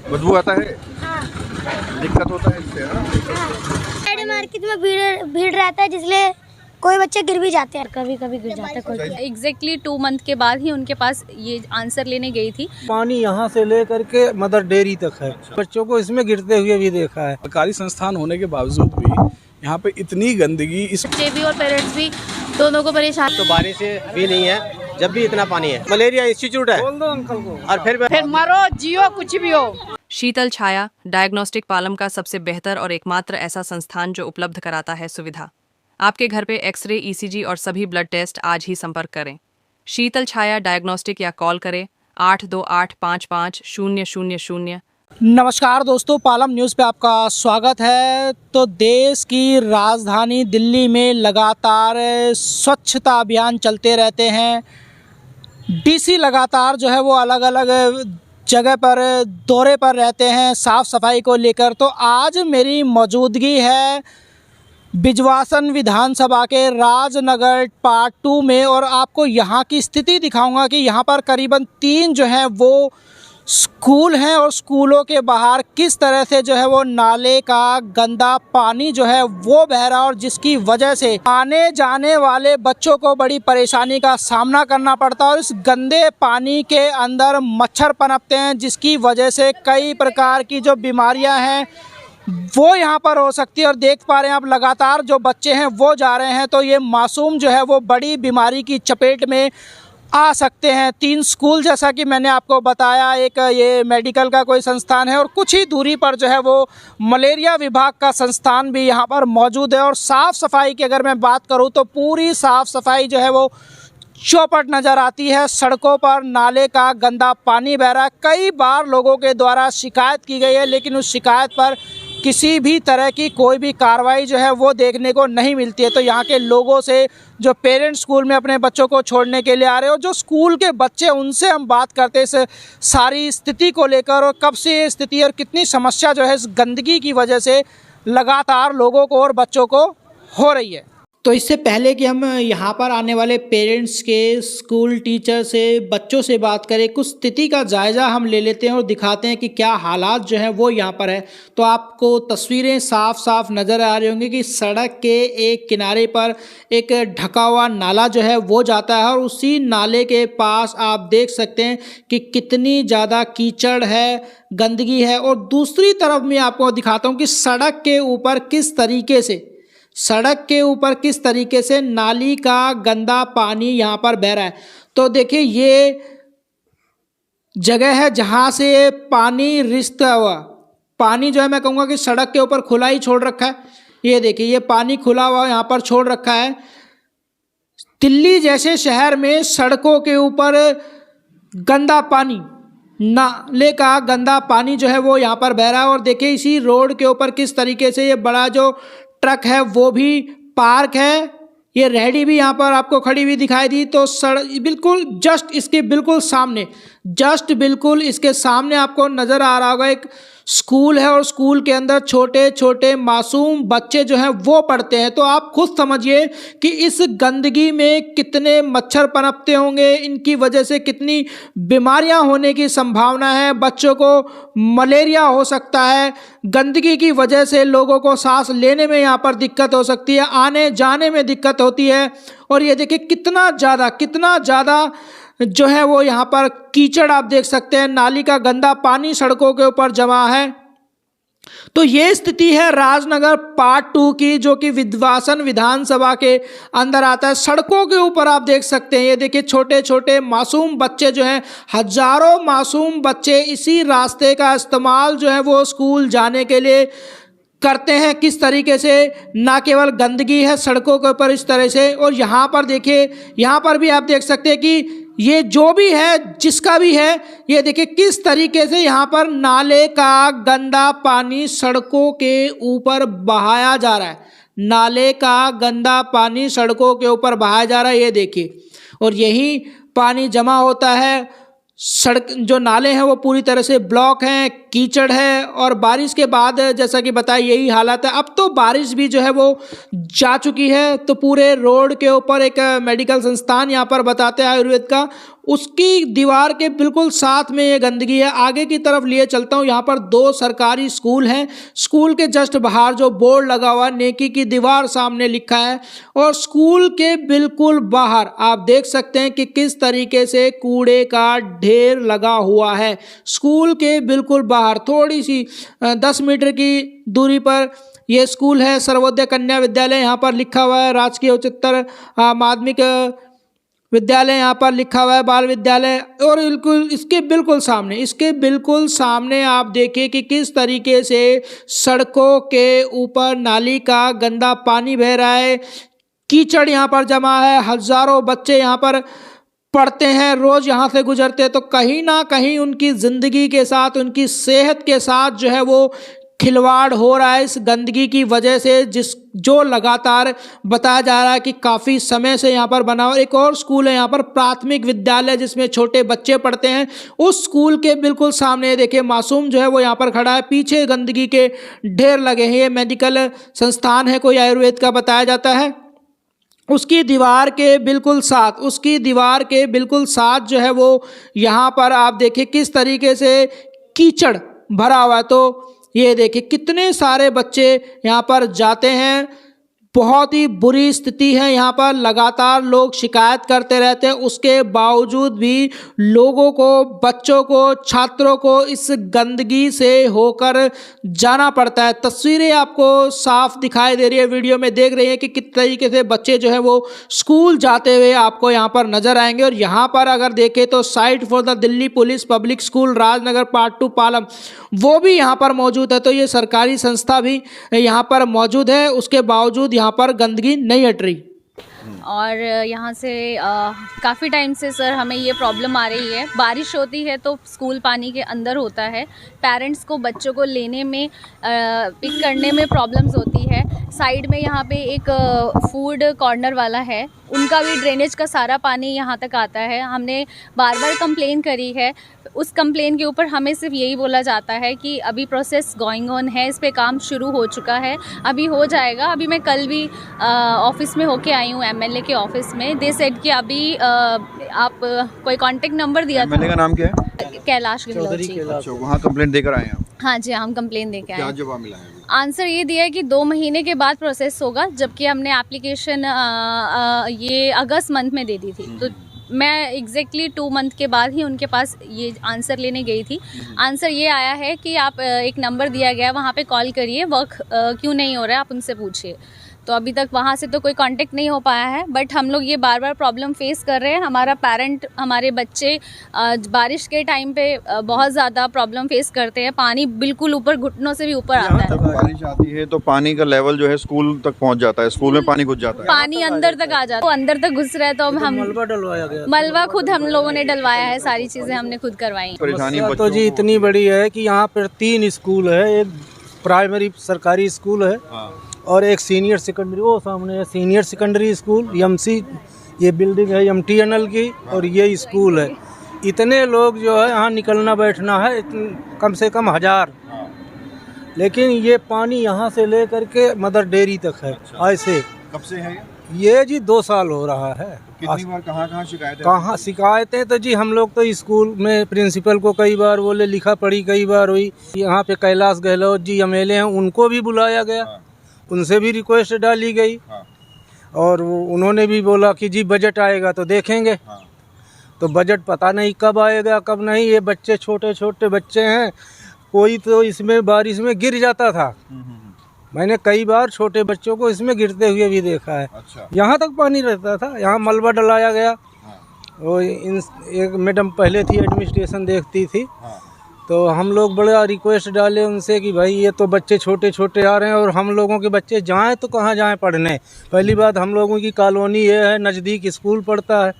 बदबू आता है, हाँ। दिक्कत होता है इससे। हाँ। मार्केट में भीड़ रहता है, जिसलिए कोई बच्चे गिर भी जाते हैं, कभी कभी गिर जाते हैं कोई। एग्जैक्टली 2 मंथ के बाद ही उनके पास ये आंसर लेने गई थी। पानी यहाँ से लेकर के मदर डेयरी तक है, बच्चों को इसमें गिरते हुए भी देखा है। सरकारी संस्थान होने के बावजूद भी यहाँ पे इतनी गंदगी, इस बच्चे भी और पेरेंट्स भी दोनों को परेशान। तो बारिश भी नहीं है, जब भी इतना पानी है। मलेरिया इंस्टीट्यूट है, बोल दो अंकल को। और फिर मरो जियो कुछ भी हो। शीतल छाया डायग्नोस्टिक पालम का सबसे बेहतर और एकमात्र ऐसा संस्थान जो उपलब्ध कराता है सुविधा। आपके घर पे एक्सरे, ईसीजी और सभी ब्लड टेस्ट आज ही संपर्क करें। शीतल छाया डायग्नोस्टिक या कॉल करें 82855000। नमस्कार दोस्तों, पालम न्यूज़ पे आपका स्वागत है। तो देश की राजधानी दिल्ली में लगातार स्वच्छता अभियान चलते रहते हैं। डीसी लगातार जो है वो अलग अलग जगह पर दौरे पर रहते हैं साफ़ सफाई को लेकर। तो आज मेरी मौजूदगी है बिजवासन विधानसभा के राजनगर पार्ट 2 में, और आपको यहाँ की स्थिति दिखाऊंगा कि यहाँ पर करीबन 3 जो हैं वो स्कूल हैं, और स्कूलों के बाहर किस तरह से जो है वो नाले का गंदा पानी जो है वो बह रहा है, और जिसकी वजह से आने जाने वाले बच्चों को बड़ी परेशानी का सामना करना पड़ता है। और इस गंदे पानी के अंदर मच्छर पनपते हैं, जिसकी वजह से कई प्रकार की जो बीमारियां हैं वो यहाँ पर हो सकती है। और देख पा रहे हैं आप लगातार जो बच्चे हैं वो जा रहे हैं, तो ये मासूम जो है वो बड़ी बीमारी की चपेट में आ सकते हैं। 3 स्कूल जैसा कि मैंने आपको बताया, एक ये मेडिकल का कोई संस्थान है, और कुछ ही दूरी पर जो है वो मलेरिया विभाग का संस्थान भी यहाँ पर मौजूद है। और साफ़ सफाई की अगर मैं बात करूँ तो पूरी साफ़ सफाई जो है वो चौपट नज़र आती है। सड़कों पर नाले का गंदा पानी बह रहा है। कई बार लोगों के द्वारा शिकायत की गई है, लेकिन उस शिकायत पर किसी भी तरह की कोई भी कार्रवाई जो है वो देखने को नहीं मिलती है। तो यहाँ के लोगों से, जो पेरेंट्स स्कूल में अपने बच्चों को छोड़ने के लिए आ रहे हो, जो स्कूल के बच्चे, उनसे हम बात करते हैं इस सारी स्थिति को लेकर, और कब से ये स्थिति और कितनी समस्या जो है इस गंदगी की वजह से लगातार लोगों को और बच्चों को हो रही है। तो इससे पहले कि हम यहाँ पर आने वाले पेरेंट्स के, स्कूल टीचर से, बच्चों से बात करें, कुछ स्थिति का जायज़ा हम ले लेते हैं और दिखाते हैं कि क्या हालात जो हैं वो यहाँ पर है। तो आपको तस्वीरें साफ साफ नज़र आ रही होंगी कि सड़क के एक किनारे पर एक ढका हुआ नाला जो है वो जाता है, और उसी नाले के पास आप देख सकते हैं कि कितनी ज़्यादा कीचड़ है, गंदगी है। और दूसरी तरफ मैं आपको दिखाता हूँ कि सड़क के ऊपर किस तरीके से नाली का गंदा पानी यहाँ पर बह रहा है। तो देखिए, ये जगह है जहाँ से पानी रिसता हुआ पानी जो है, मैं कहूँगा कि सड़क के ऊपर खुला ही छोड़ रखा है। ये देखिए, ये पानी खुला हुआ यहाँ पर छोड़ रखा है। दिल्ली जैसे शहर में सड़कों के ऊपर गंदा पानी, नाले का गंदा पानी जो है वो यहाँ पर बह रहा है। और देखिए, इसी रोड के ऊपर किस तरीके से ये बड़ा जो ट्रक है वो भी पार्क है। ये रेहड़ी भी यहाँ पर आपको खड़ी हुई दिखाई दी। तो सड़क बिल्कुल जस्ट इसके सामने आपको नज़र आ रहा होगा एक स्कूल है, और स्कूल के अंदर छोटे छोटे मासूम बच्चे जो हैं वो पढ़ते हैं। तो आप खुद समझिए कि इस गंदगी में कितने मच्छर पनपते होंगे, इनकी वजह से कितनी बीमारियां होने की संभावना है। बच्चों को मलेरिया हो सकता है, गंदगी की वजह से लोगों को सांस लेने में यहाँ पर दिक्कत हो सकती है, आने जाने में दिक्कत होती है। और ये देखिए कितना ज़्यादा जो है वो यहाँ पर कीचड़ आप देख सकते हैं, नाली का गंदा पानी सड़कों के ऊपर जमा है। तो ये स्थिति है राजनगर पार्ट 2 की, जो कि विजवासन विधानसभा के अंदर आता है। सड़कों के ऊपर आप देख सकते हैं, ये देखिए छोटे छोटे मासूम बच्चे जो हैं, हजारों मासूम बच्चे इसी रास्ते का इस्तेमाल जो है वो स्कूल जाने के लिए करते हैं। किस तरीके से ना केवल गंदगी है सड़कों के ऊपर इस तरह से, और यहाँ पर देखिए, यहाँ पर भी आप देख सकते हैं कि ये जो भी है, जिसका भी है, ये देखिए किस तरीके से यहाँ पर नाले का गंदा पानी सड़कों के ऊपर बहाया जा रहा है। नाले का गंदा पानी सड़कों के ऊपर बहाया जा रहा है, ये देखिए। और यही पानी जमा होता है, सड़क जो नाले हैं वो पूरी तरह से ब्लॉक हैं। कीचड़ है और बारिश के बाद जैसा कि बताया यही हालत है। अब तो बारिश भी जो है वो जा चुकी है, तो पूरे रोड के ऊपर एक मेडिकल संस्थान यहाँ पर बताते हैं आयुर्वेद का, उसकी दीवार के बिल्कुल साथ में ये गंदगी है। आगे की तरफ लिए चलता हूँ, यहाँ पर 2 सरकारी स्कूल हैं। स्कूल के जस्ट बाहर जो बोर्ड लगा हुआ है, नेकी की दीवार सामने लिखा है, और स्कूल के बिल्कुल बाहर आप देख सकते हैं कि किस तरीके से कूड़े का ढेर लगा हुआ है। स्कूल के बिल्कुल बाहर थोड़ी सी 10 मीटर की दूरी पर यह स्कूल है, सर्वोदय कन्या विद्यालय यहाँ पर लिखा हुआ है, राजकीय उच्चतर माध्यमिक विद्यालय यहाँ पर लिखा हुआ है, बाल विद्यालय। और बिल्कुल इसके बिल्कुल सामने आप देखिए कि किस तरीके से सड़कों के ऊपर नाली का गंदा पानी बह रहा है, कीचड़ यहाँ पर जमा है। हजारों बच्चे यहाँ पर पढ़ते हैं, रोज यहाँ से गुजरते हैं, तो कहीं ना कहीं उनकी ज़िंदगी के साथ, उनकी सेहत के साथ जो है वो खिलवाड़ हो रहा है इस गंदगी की वजह से, जो लगातार बताया जा रहा है कि काफ़ी समय से यहाँ पर बना हुआ। एक और स्कूल है यहाँ पर, प्राथमिक विद्यालय, जिसमें छोटे बच्चे पढ़ते हैं। उस स्कूल के बिल्कुल सामने देखिए मासूम जो है वो यहाँ पर खड़ा है, पीछे गंदगी के ढेर लगे हैं। ये मेडिकल संस्थान है, कोई आयुर्वेद का बताया जाता है। उसकी दीवार के बिल्कुल साथ जो है वो यहाँ पर आप देखिए किस तरीके से कीचड़ भरा हुआ है। तो ये देखिए कितने सारे बच्चे यहाँ पर जाते हैं, बहुत ही बुरी स्थिति है यहाँ पर। लगातार लोग शिकायत करते रहते हैं, उसके बावजूद भी लोगों को, बच्चों को, छात्रों को इस गंदगी से होकर जाना पड़ता है। तस्वीरें आपको साफ दिखाई दे रही है, वीडियो में देख रही हैं कि किस तरीके से बच्चे जो है वो स्कूल जाते हुए आपको यहाँ पर नजर आएंगे। और यहाँ पर अगर देखें तो site for the Delhi police public school Rajnagar part 2 Palam, वो भी यहाँ पर मौजूद है। तो ये सरकारी संस्था भी यहाँ पर मौजूद है, उसके बावजूद यहाँ पर गंदगी नहीं हट रही। और यहाँ से काफ़ी टाइम से सर हमें ये प्रॉब्लम आ रही है। बारिश होती है तो स्कूल पानी के अंदर होता है, पेरेंट्स को बच्चों को लेने में, पिक करने में प्रॉब्लम्स होती है। साइड में यहाँ पे एक फूड कॉर्नर वाला है, उनका भी ड्रेनेज का सारा पानी यहाँ तक आता है। हमने बार बार कंप्लेन करी है, उस कंप्लेन के ऊपर हमें सिर्फ यही बोला जाता है कि अभी प्रोसेस गोइंग ऑन है, इस पे काम शुरू हो चुका है, अभी हो जाएगा। अभी मैं कल भी ऑफिस में होके आई हूँ, एमएलए के ऑफिस में। दे सेड कि अभी आप कोई कांटेक्ट नंबर दिया था। एमएलए का नाम क्या है? कैलाश गहलोत जी। अच्छा, वहाँ कंप्लेंट देकर आए हैं आप? हाँ जी, हम कंप्लेन देके आए। क्या जवाब मिला है? आंसर ये दिया है कि 2 महीने के बाद प्रोसेस होगा, जबकि हमने एप्लीकेशन ये अगस्त मंथ में दे दी थी। तो मैं एग्जैक्टली 2 मंथ के बाद ही उनके पास ये आंसर लेने गई थी। आंसर ये आया है कि आप एक नंबर दिया गया है, वहाँ पे कॉल करिए, वर्क क्यों नहीं हो रहा है आप उनसे पूछिए। तो अभी तक वहाँ से तो कोई कांटेक्ट नहीं हो पाया है, बट हम लोग ये बार बार प्रॉब्लम फेस कर रहे हैं। हमारे बच्चे बारिश के टाइम पे बहुत ज़्यादा प्रॉब्लम फेस करते हैं। पानी बिल्कुल ऊपर, घुटनों से भी ऊपर आता है। जब बारिश आती है तो पानी का लेवल जो है स्कूल तक पहुंच जाता है, स्कूल में पानी घुस जाता है, पानी अंदर तक आ जाता है। वो अंदर तक घुस रहा है, तो हम मलबा खुद हम लोगों ने डलवाया है, सारी चीज़ें हमने खुद करवाई। परेशानी तो जी इतनी बड़ी है कि यहाँ पर 3 स्कूल है, एक प्राइमरी सरकारी स्कूल है और एक सीनियर सेकेंडरी, वो सामने है सीनियर सेकेंडरी स्कूल एमसी, ये बिल्डिंग है एमटीएनएल की, और ये स्कूल है। इतने लोग जो है यहाँ निकलना बैठना है, कम से कम 1000। लेकिन ये पानी यहाँ से ले करके मदर डेयरी तक है। ऐसे कब से है ये जी 2 साल हो रहा है। कितनी बार कहाँ शिकायतें? कहाँ शिकायतें तो जी हम लोग तो स्कूल में प्रिंसिपल को कई बार बोले, लिखा पढ़ी कई बार हुई। यहाँ पे कैलाश गहलोत जी एमएलए हैं, उनको भी बुलाया गया, उनसे भी रिक्वेस्ट डाली गई, और उन्होंने भी बोला कि जी बजट आएगा तो देखेंगे। तो बजट पता नहीं कब आएगा कब नहीं। ये बच्चे छोटे छोटे बच्चे हैं, कोई तो इसमें बारिश में गिर जाता था। मैंने कई बार छोटे बच्चों को इसमें गिरते हुए भी देखा है। अच्छा। यहाँ तक पानी रहता था, यहाँ मलबा डलाया गया। वो एक मैडम पहले थी, एडमिनिस्ट्रेशन देखती थी, तो हम लोग बड़ा रिक्वेस्ट डाले उनसे कि भाई ये तो बच्चे छोटे छोटे आ रहे हैं और हम लोगों के बच्चे जाएं तो कहाँ जाएं पढ़ने। पहली बात, हम लोगों की कॉलोनी ये है, नज़दीक स्कूल पड़ता है,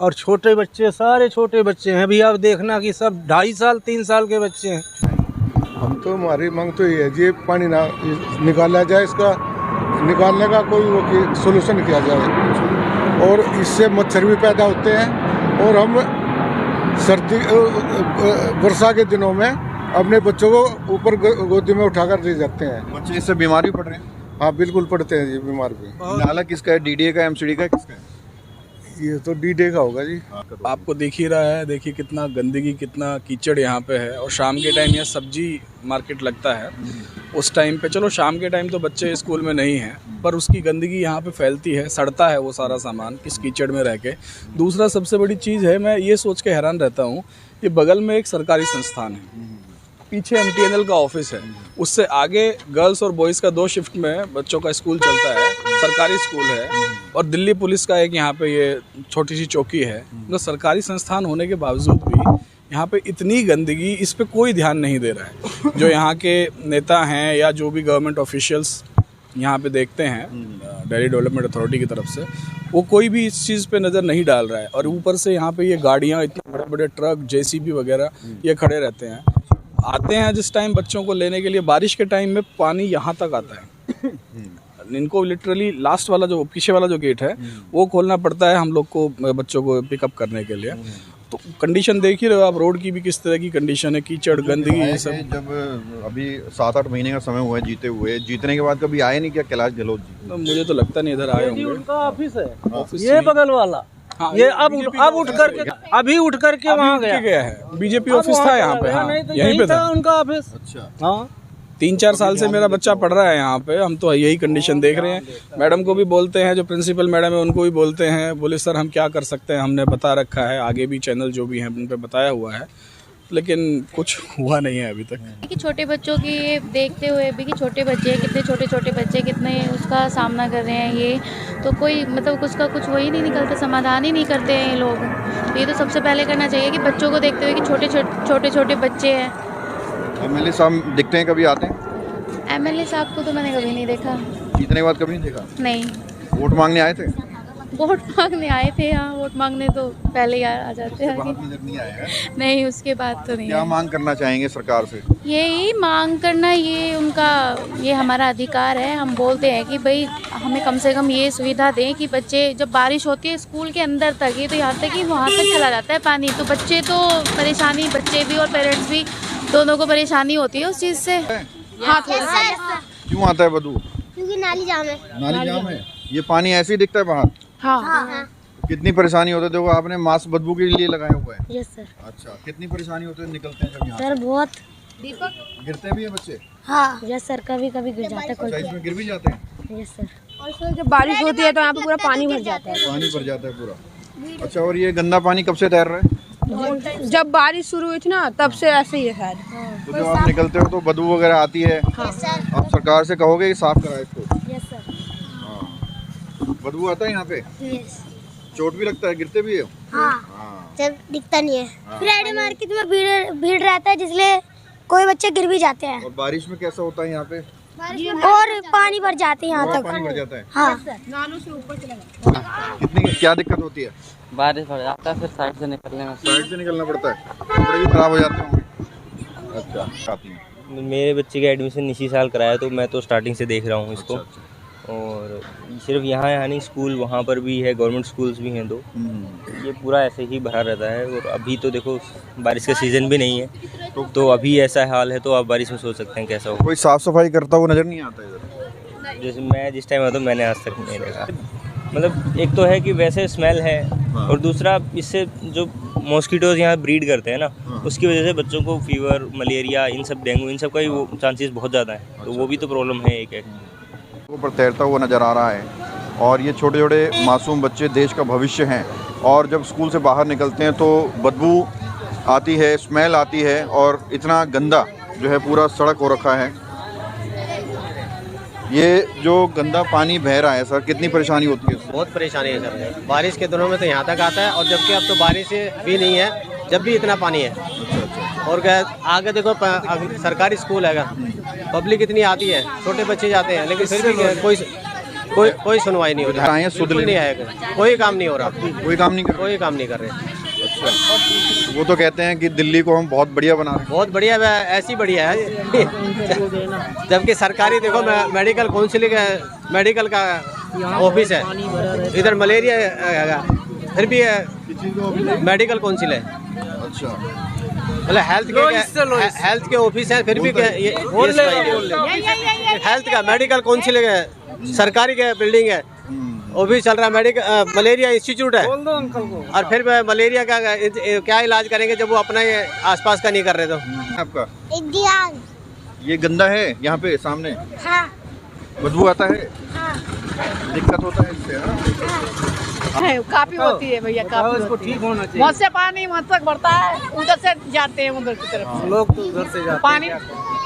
और छोटे बच्चे, सारे छोटे बच्चे हैं। अभी आप देखना कि सब 2.5 साल 3 साल के बच्चे हैं। हम तो, हमारी मांग तो ये है जी, पानी ना निकाला जाए, इसका निकालने का कोई सोल्यूशन किया जाए। और इससे मच्छर भी पैदा होते हैं, और हम सर्दी वर्षा के दिनों में अपने बच्चों को ऊपर गोदी में उठाकर ले जाते हैं। बच्चे इससे बीमार भी पड़ रहे हैं। हाँ बिल्कुल पड़ते हैं जी, बीमार भी। नाला किसका है, डीडीए का, एमसीडी का, किसका है? ये तो डीडे का होगा जी। आपको दिख ही रहा है, देखिए कितना गंदगी, कितना कीचड़ यहाँ पे है। और शाम के टाइम यहाँ सब्जी मार्केट लगता है, उस टाइम पे, चलो शाम के टाइम तो बच्चे स्कूल में नहीं हैं, पर उसकी गंदगी यहाँ पे फैलती है, सड़ता है वो सारा सामान इस कीचड़ में रह के। दूसरा सबसे बड़ी चीज़ है, मैं ये सोच के हैरान रहता हूँ कि बगल में एक सरकारी संस्थान है, पीछे MTNL का ऑफिस है, उससे आगे गर्ल्स और बॉयज़ का 2 शिफ्ट में बच्चों का स्कूल चलता है, सरकारी स्कूल है। और दिल्ली पुलिस का एक यहाँ पे ये छोटी सी चौकी है। तो सरकारी संस्थान होने के बावजूद भी यहाँ पे इतनी गंदगी, इस पे कोई ध्यान नहीं दे रहा है। जो यहाँ के नेता हैं या जो भी गवर्नमेंट ऑफिशियल्स यहाँ पे देखते हैं दिल्ली डेवलपमेंट अथॉरिटी की तरफ से, वो कोई भी इस चीज़ पे नज़र नहीं डाल रहा है। और ऊपर से यहाँ पे ये गाड़ियाँ, इतने बड़े बड़े ट्रक, JCB वगैरह ये खड़े रहते हैं, आते हैं जिस टाइम बच्चों को लेने के लिए। बारिश के टाइम में पानी यहाँ तक आता है, इनको लिटरली लास्ट वाला जो पीछे वाला जो गेट है वो खोलना पड़ता है हम लोग को, बच्चों को पिकअप करने के लिए। तो कंडीशन देख ही रहे हो आप, रोड की भी किस तरह की कंडीशन है, कीचड़, गंदगी, ये सब। जब अभी 7-8 महीने का समय हुआ है जीते हुए, जीतने के बाद कभी आए नहीं क्या कैलाश गहलोत जी? तो मुझे तो लगता नहीं इधर आए होंगे। उनका ऑफिस है, ये बगल वाला। हाँ, ये अब उठ करके अभी उठ करके वहाँ गया है। BJP ऑफिस था यहाँ पे, हाँ यहीं पे था उनका ऑफिस। अच्छा, हाँ 3-4 साल से मेरा बच्चा पढ़ रहा है यहाँ पे, हम तो यही कंडीशन देख रहे हैं। मैडम को भी बोलते हैं, जो प्रिंसिपल मैडम है उनको भी बोलते हैं, बोले सर हम क्या कर सकते हैं, हमने बता रखा है, आगे भी चैनल जो भी हैं उन पे बताया हुआ है, लेकिन कुछ हुआ नहीं है अभी तक। कि छोटे बच्चों की देखते हुए भी, कि छोटे बच्चे, कितने छोटे छोटे बच्चे कितने उसका सामना कर रहे हैं, ये तो कोई मतलब उसका कुछ वही नहीं निकलता, समाधान ही नहीं करते हैं ये लोग। तो ये तो सबसे पहले करना चाहिए कि बच्चों को देखते हुए कि छोटे छोटे बच्चे हैं। MLA साहब दिखते हैं, कभी आते हैं? MLA साहब को तो मैंने कभी नहीं देखा। जीतने के बाद कभी नहीं देखा? नहीं। वोट मांगने आए थे? वोट मांगने आए थे, हाँ वोट मांगने तो पहले ही आ जाते हैं आगे। नजर नहीं आया है? नहीं, उसके बाद तो नहीं। क्या मांग करना चाहेंगे सरकार से? यही मांग करना, ये उनका, ये हमारा अधिकार है। हम बोलते हैं कि भाई हमें कम से कम ये सुविधा दें कि बच्चे, जब बारिश होती है स्कूल के अंदर तक, ये तो यहाँ तक कि वहाँ तक चला जाता है पानी, तो बच्चे तो परेशानी, बच्चे भी और पेरेंट्स भी, दोनों को परेशानी होती है उस चीज़ से। हाँ क्यों आता है बदबू? क्योंकि नाली जाम है। नाली जाम है? ये पानी ऐसे ही दिखता है बाहर? हाँ। कितनी परेशानी होती है? देखो आपने मास्क बदबू के लिए लगाया हुआ है। Yes sir. अच्छा, कितनी परेशानी होती है निकलते हैं जब यहाँ? सर बहुत। गिरते भी है बच्चे? हाँ यस सर, कभी कभी गिर जाता है कोई। अच्छा, इसमें गिर भी जाते हैं? Yes sir. और सर जब बारिश होती है तो यहाँ पे पूरा पानी भर जाता है। पानी भर जाता है पूरा? अच्छा, और ये गंदा पानी कब से तैर रहा है? जब बारिश शुरू हुई थी ना, तब से ऐसे ही है शायद। तो जब आप निकलते हो तो बदबू वगैरह आती है? आप सरकार से कहोगे कि साफ कराए इसको? Yes sir. बदबू आता है यहाँ पे? यस। चोट भी लगता है, गिरते भी है? हाँ, जब दिखता नहीं है। फ्राइडे मार्केट में भीड़ रहता है, जिसलिए कोई बच्चे गिर भी जाते हैं। और बारिश में कैसा होता है यहाँ पे? और पानी भर जाते हैं यहाँ तक। पानी भर जाता है? हाँ। नालों से ऊपर चला जाता है। कितनी क्या दिक्कत होती है? बारिश भर जाता है, फिर साइड से निकलने में। साइड से निकलना पड़ता है, कपड़े भी खराब हो जाते होंगे। अच्छा, आती है। मेरे बच्चे का एडमिशन इसी साल कराया, तो मैं तो स्टार्टिंग से देख रहा हूँ इसको। और सिर्फ यहाँ है नहीं, स्कूल वहाँ पर भी है, गवर्नमेंट स्कूल्स भी हैं 2। ये पूरा ऐसे ही भरा रहता है। और अभी तो देखो बारिश का सीज़न भी नहीं है, तो अभी ऐसा हाल है, तो आप बारिश में सोच सकते हैं कैसा हो। कोई साफ सफाई करता हुआ नज़र नहीं आता इधर? जैसे मैं जिस टाइम आता हूँ, मैंने आज तक नहीं देखा। मतलब एक तो है कि वैसे स्मेल है, और दूसरा इससे जो मॉस्किटोज़ यहाँ ब्रीड करते हैं ना, उसकी वजह से बच्चों को फीवर, मलेरिया, इन सब, डेंगू, इन सब का ही वो चांसेस बहुत ज़्यादा है। तो वो भी तो प्रॉब्लम है एक है। ऊपर तैरता हुआ नज़र आ रहा है। और ये छोटे छोटे मासूम बच्चे देश का भविष्य हैं। और जब स्कूल से बाहर निकलते हैं तो बदबू आती है, स्मेल आती है, और इतना गंदा जो है पूरा सड़क हो रखा है। ये जो गंदा पानी बह रहा है सर, कितनी परेशानी होती है? बहुत परेशानी है सर। बारिश के दिनों में तो यहाँ तक आता है, और जबकि अब तो बारिश भी नहीं है, जब भी इतना पानी है। और आगे देखो सरकारी स्कूल है, पब्लिक इतनी आती है, छोटे बच्चे जाते हैं, लेकिन फिर भी कोई सुनवाई नहीं हो रही। बिल्कुल नहीं आएगा, कोई काम नहीं हो रहा। कोई काम नहीं कर रहे। अच्छा, वो तो कहते हैं कि दिल्ली को हम बहुत बढ़िया बना रहे हैं। बहुत बढ़िया, ऐसी बढ़िया है। जबकि सरकारी देखो, मेडिकल काउंसिल का मेडिकल का ऑफिस है, इधर मलेरिया, फिर भी मेडिकल काउंसिल है। अच्छा, मतलब हेल्थ के ऑफिस है, फिर भी हेल्थ का मेडिकल काउंसिल है, सरकारी का बिल्डिंग है, वो भी चल रहा है। मेडिकल मलेरिया इंस्टीट्यूट है, और फिर मलेरिया का क्या इलाज करेंगे जब वो अपना ये आसपास का नहीं कर रहे। तो आपका ये गंदा है यहाँ पे सामने, हाँ, बदबू आता है, हाँ, दिक्कत होता है इससे। काफी होती है भैया, काफी इसको ठीक होना चाहिए। बहुत से पानी वहाँ तक बढ़ता है, उधर से जाते हैं उधर की तरफ से। लोग तो उधर से जाते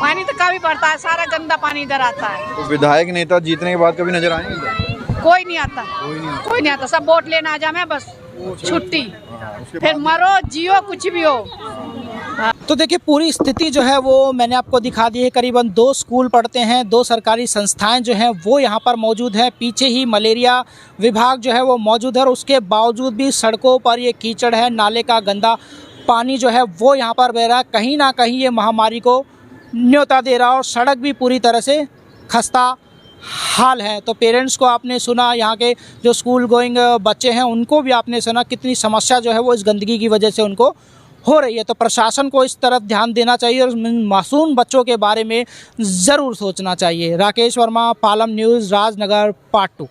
पानी तो काफी बढ़ता है, सारा गंदा पानी इधर आता है। तो विधायक नेता जीतने के बाद कभी नजर आएंगे इधर? कोई नहीं आता, कोई नहीं आता, सब वोट लेना आ जाए बस, छुट्टी, फिर मरो जियो कुछ भी हो। तो देखिए पूरी स्थिति जो है वो मैंने आपको दिखा दी है। करीबन 2 स्कूल पढ़ते हैं, 2 सरकारी संस्थाएं जो हैं वो यहाँ पर मौजूद है। पीछे ही मलेरिया विभाग जो है वो मौजूद है, और उसके बावजूद भी सड़कों पर ये कीचड़ है, नाले का गंदा पानी जो है वो यहाँ पर बह रहा है। कहीं ना कहीं ये महामारी को न्योता दे रहा है, और सड़क भी पूरी तरह से खस्ता हाल है। तो पेरेंट्स को आपने सुना, यहाँ के जो स्कूल गोइंग बच्चे हैं उनको भी आपने सुना कितनी समस्या जो है वो इस गंदगी की वजह से उनको हो रही है। तो प्रशासन को इस तरफ ध्यान देना चाहिए और मासूम बच्चों के बारे में ज़रूर सोचना चाहिए। Rakesh Verma, Palam news, Rajnagar, part 2।